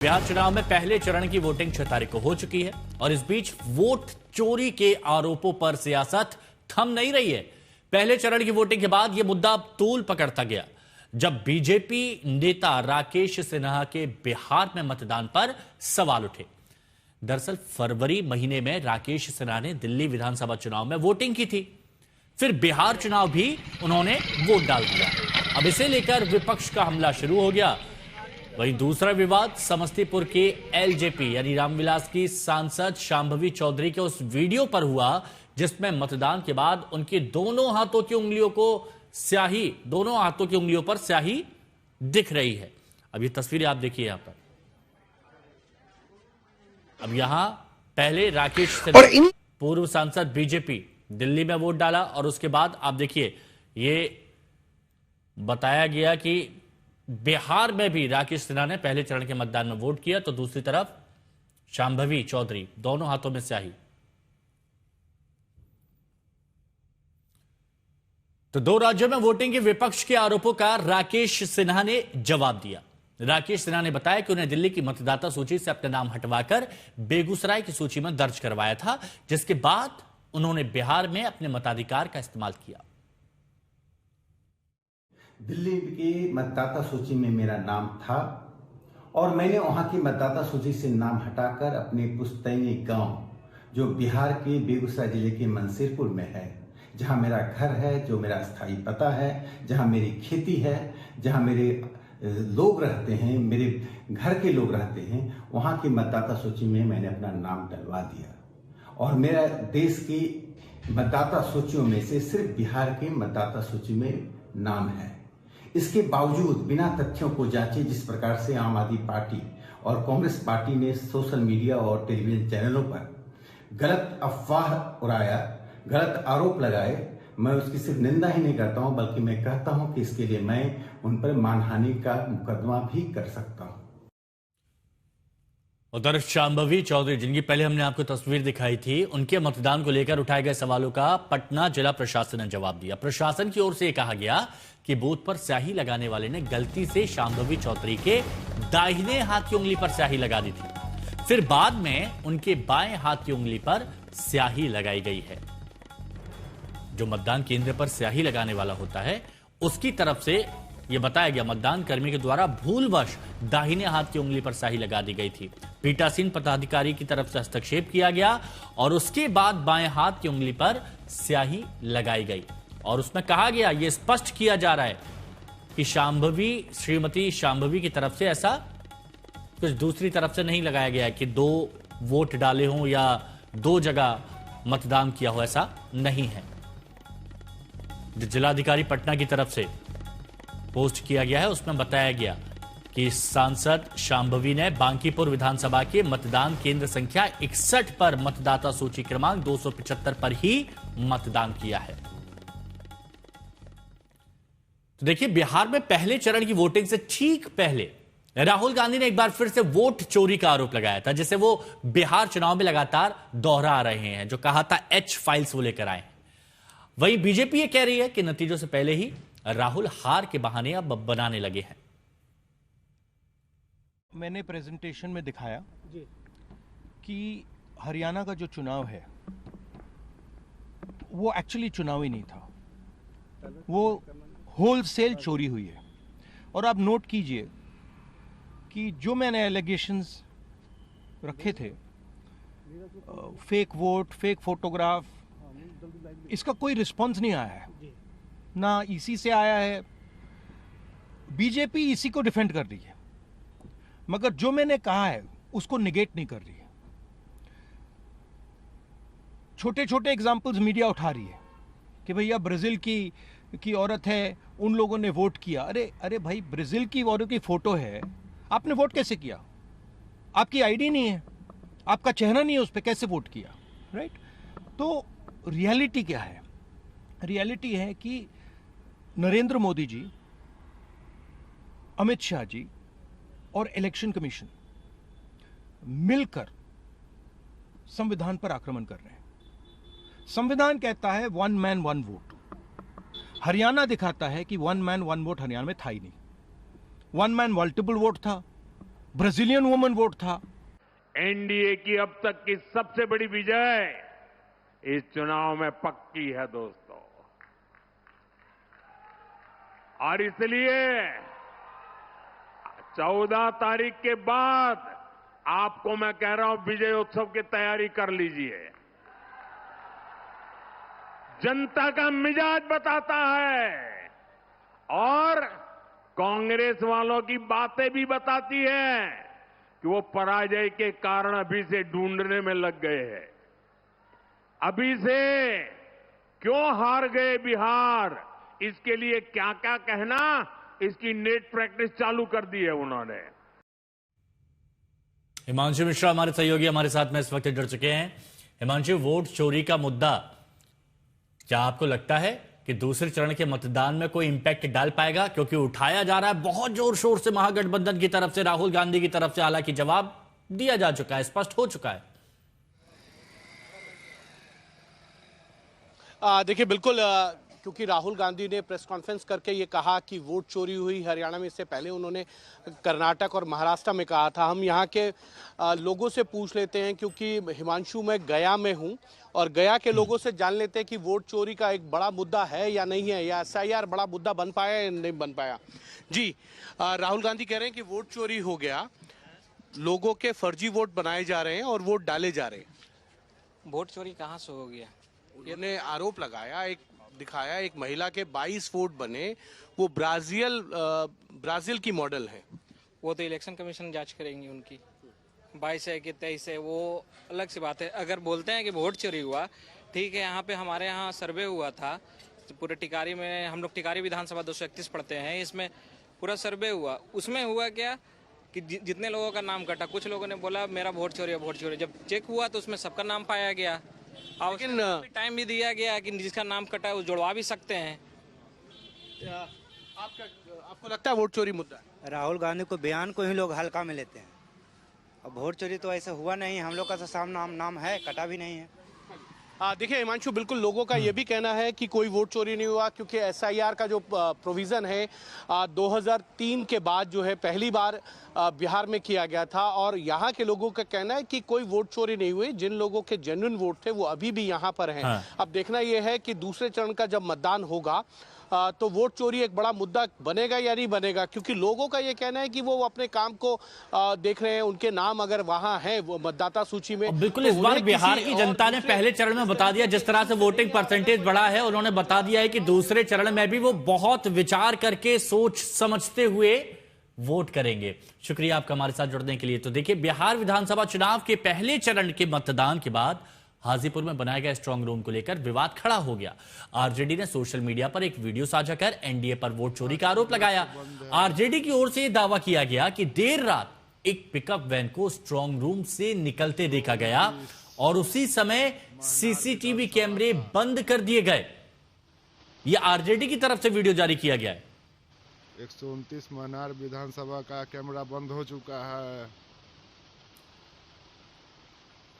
बिहार चुनाव में पहले चरण की वोटिंग 6 तारीख को हो चुकी है और इस बीच वोट चोरी के आरोपों पर सियासत थम नहीं रही है। पहले चरण की वोटिंग के बाद यह मुद्दा अब तूल पकड़ता गया जब बीजेपी नेता राकेश सिन्हा के बिहार में मतदान पर सवाल उठे। दरअसल फरवरी महीने में राकेश सिन्हा ने दिल्ली विधानसभा चुनाव में वोटिंग की थी, फिर बिहार चुनाव भी उन्होंने वोट डाल दिया। अब इसे लेकर विपक्ष का हमला शुरू हो गया। वहीं दूसरा विवाद समस्तीपुर के एलजेपी यानी रामविलास की सांसद शांभवी चौधरी के उस वीडियो पर हुआ जिसमें मतदान के बाद उनकी दोनों हाथों की उंगलियों पर स्याही दिख रही है। अब ये तस्वीरें आप देखिए यहां पर। अब यहां पहले राकेश सिन्हा पूर्व सांसद बीजेपी दिल्ली में वोट डाला और उसके बाद आप देखिए ये बताया गया कि बिहार में भी राकेश सिन्हा ने पहले चरण के मतदान में वोट किया, तो दूसरी तरफ शांभवी चौधरी दोनों हाथों में स्याही। तो दो राज्यों में वोटिंग के विपक्ष के आरोपों का राकेश सिन्हा ने जवाब दिया। राकेश सिन्हा ने बताया कि उन्हें दिल्ली की मतदाता सूची से अपने नाम हटवाकर बेगूसराय की सूची में दर्ज करवाया था, जिसके बाद उन्होंने बिहार में अपने मताधिकार का इस्तेमाल किया। दिल्ली की मतदाता सूची में मेरा नाम था और मैंने वहां की मतदाता सूची से नाम हटाकर अपने पुश्तैनी गांव जो बिहार के बेगूसराय जिले के मंसीरपुर में है, जहां मेरा घर है, जो मेरा स्थायी पता है, जहां मेरी खेती है, जहां मेरे लोग रहते हैं, मेरे घर के लोग रहते हैं, वहां की मतदाता सूची में मैंने अपना नाम डलवा दिया। और मेरा देश की मतदाता सूचियों में से सिर्फ बिहार के मतदाता सूची में नाम है। इसके बावजूद बिना तथ्यों को जांचे जिस प्रकार से आम आदमी पार्टी और कांग्रेस पार्टी ने सोशल मीडिया और टेलीविजन चैनलों पर गलत अफवाह उड़ाया, गलत आरोप लगाए, मैं उसकी सिर्फ निंदा ही नहीं करता हूं बल्कि मैं कहता हूं कि इसके लिए मैं उन पर मानहानि का मुकदमा भी कर सकता हूं। उधर शांभवी चौधरी, जिनकी पहले हमने आपको तस्वीर दिखाई थी, उनके मतदान को लेकर उठाए गए सवालों का पटना जिला प्रशासन ने जवाब दिया। प्रशासन की ओर से कहा गया कि बूथ पर स्याही लगाने वाले ने गलती से शांभवी चौधरी के दाहिने हाथ की उंगली पर स्याही लगा दी थी, फिर बाद में उनके बाएं हाथ की उंगली पर स्याही लगाई गई है। जो मतदान केंद्र पर स्याही लगाने वाला होता है उसकी तरफ से यह बताया गया मतदान कर्मी के द्वारा भूलवश दाहिने हाथ की उंगली पर स्याही लगा दी गई थी। पीठासीन पदाधिकारी की तरफ से हस्तक्षेप किया गया और उसके बाद बाएं हाथ की उंगली पर स्याही लगाई गई और उसमें कहा गया, यह स्पष्ट किया जा रहा है कि श्रीमती शांभवी की तरफ से ऐसा कुछ दूसरी तरफ से नहीं लगाया गया है कि दो वोट डाले हों या दो जगह मतदान किया हो, ऐसा नहीं है। जिलाधिकारी पटना की तरफ से पोस्ट किया गया है उसमें बताया गया कि सांसद शांभवी ने बांकीपुर विधानसभा के मतदान केंद्र संख्या 61 पर मतदाता सूची क्रमांक 275 पर ही मतदान किया है। तो देखिए, बिहार में पहले चरण की वोटिंग से ठीक पहले राहुल गांधी ने एक बार फिर से वोट चोरी का आरोप लगाया था, जिसे वो बिहार चुनाव में लगातार दोहरा रहे हैं। जो कहा था एच फाइल्स वो लेकर आए। वहीं बीजेपी ये कह रही है कि नतीजों से पहले ही राहुल हार के बहाने अब बनाने लगे हैं। मैंने प्रेजेंटेशन में दिखाया कि हरियाणा का जो चुनाव है वो एक्चुअली चुनाव ही नहीं था, वो होलसेल चोरी हुई है। और आप नोट कीजिए कि जो मैंने एलिगेशंस रखे थे, फेक वोट, फेक फोटोग्राफ, इसका कोई रिस्पॉन्स नहीं आया है, ना ईसी से आया है। बीजेपी ईसी को डिफेंड कर रही है, मगर जो मैंने कहा है उसको निगेट नहीं कर रही है। छोटे छोटे एग्जाम्पल्स मीडिया उठा रही है कि भैया ब्राजील की औरत है, उन लोगों ने वोट किया। अरे भाई, ब्राजील की औरत की फोटो है, आपने वोट कैसे किया? आपकी आईडी नहीं है, आपका चेहरा नहीं है उस पर, कैसे वोट किया? राइट? तो रियलिटी क्या है? रियलिटी है कि नरेंद्र मोदी जी, अमित शाह जी और इलेक्शन कमीशन मिलकर संविधान पर आक्रमण कर रहे हैं। संविधान कहता है 1 मैन 1 वोट। हरियाणा दिखाता है कि 1 मैन 1 वोट हरियाणा में था ही नहीं। 1 मैन मल्टीपल वोट था, ब्राजीलियन वुमन वोट था। एनडीए की अब तक की सबसे बड़ी विजय इस चुनाव में पक्की है दोस्तों, और इसलिए 14 तारीख के बाद आपको मैं कह रहा हूं विजय उत्सव की तैयारी कर लीजिए। जनता का मिजाज बताता है और कांग्रेस वालों की बातें भी बताती है कि वो पराजय के कारण अभी से ढूंढने में लग गए हैं। अभी से क्यों हार गए बिहार, इसके लिए क्या क्या कहना, इसकी नेट प्रैक्टिस चालू कर दी है उन्होंने। हिमांशु मिश्रा हमारे सहयोगी हमारे साथ में इस वक्त जुड़ चुके हैं। हिमांशु, वोट चोरी का मुद्दा क्या आपको लगता है कि दूसरे चरण के मतदान में कोई इंपैक्ट डाल पाएगा? क्योंकि उठाया जा रहा है बहुत जोर शोर से महागठबंधन की तरफ से, राहुल गांधी की तरफ से, हालांकि जवाब दिया जा चुका है, स्पष्ट हो चुका है। देखिए बिल्कुल, क्योंकि राहुल गांधी ने प्रेस कॉन्फ्रेंस करके ये कहा कि वोट चोरी हुई हरियाणा में, इससे पहले उन्होंने कर्नाटक और महाराष्ट्र में कहा था। हम यहाँ के लोगों से पूछ लेते हैं, क्योंकि हिमांशु मैं गया में हूँ और गया के लोगों से जान लेते हैं कि वोट चोरी का एक बड़ा मुद्दा है या नहीं है, या एसआईआर बड़ा मुद्दा बन पाया या नहीं बन पाया। जी, राहुल गांधी कह रहे हैं कि वोट चोरी हो गया, लोगों के फर्जी वोट बनाए जा रहे हैं और वोट डाले जा रहे हैं। वोट चोरी कहाँ से हो गया? उन्होंने आरोप लगाया, एक दिखाया, एक महिला के 22 वोट बने, वो ब्राजील की मॉडल है। वो तो इलेक्शन कमीशन जांच करेंगी उनकी, 22 है कि 23 है, वो अलग सी बात है। अगर बोलते हैं कि वोट चोरी हुआ, ठीक है, यहाँ पे हमारे यहाँ सर्वे हुआ था पूरे टिकारी में, हम लोग टिकारी विधानसभा 231 पढ़ते हैं, इसमें पूरा सर्वे हुआ। उसमें हुआ क्या कि जितने लोगों का नाम कटा, कुछ लोगों ने बोला मेरा वोट चोरी है, वोट चोरी। जब चेक हुआ तो उसमें सबका नाम पाया गया, और लेकिन टाइम भी दिया गया कि जिसका नाम कटा है वो जुड़वा भी सकते हैं। आपको लगता है वोट चोरी मुद्दा है? राहुल गांधी को बयान को ही लोग हल्का में लेते हैं, अब वोट चोरी तो ऐसा हुआ नहीं, हम लोग का तो सामने नाम है, कटा भी नहीं है। देखिए हिमांशु, बिल्कुल लोगों का ये भी कहना है कि कोई वोट चोरी नहीं हुआ, क्योंकि एसआईआर का जो प्रोविज़न है 2003 के बाद जो है पहली बार बिहार में किया गया था, और यहाँ के लोगों का कहना है कि कोई वोट चोरी नहीं हुई, जिन लोगों के जेन्युइन वोट थे वो अभी भी यहाँ पर हैं। हाँ। अब देखना ये है कि दूसरे चरण का जब मतदान होगा तो वोट चोरी एक बड़ा मुद्दा बनेगा या नहीं बनेगा, क्योंकि लोगों का ये कहना है कि वो अपने काम को देख रहे हैं, उनके नाम अगर वहां है वो मतदाता सूची में। बिल्कुल, तो इस बार बिहार की जनता ने पहले चरण में बता दिया, जिस तरह से वोटिंग परसेंटेज बढ़ा है, उन्होंने बता दिया है कि दूसरे चरण में भी वो बहुत विचार करके, सोच समझते हुए वोट करेंगे। शुक्रिया आपका हमारे साथ जुड़ने के लिए। तो देखिए, बिहार विधानसभा चुनाव के पहले चरण के मतदान के बाद हाजीपुर में बनाए गए स्ट्रांग रूम को लेकर विवाद खड़ा हो गया। आरजेडी ने सोशल मीडिया पर एक वीडियो साझा कर एनडीए पर वोट चोरी का आरोप लगाया। आरजेडी की ओर से यह दावा किया गया कि देर रात एक पिकअप वैन को स्ट्रांग रूम से निकलते देखा गया और उसी समय सीसीटीवी कैमरे बंद कर दिए गए। यह आरजेडी की तरफ से वीडियो जारी किया गया है। 129 मनार विधानसभा का कैमरा बंद हो चुका है।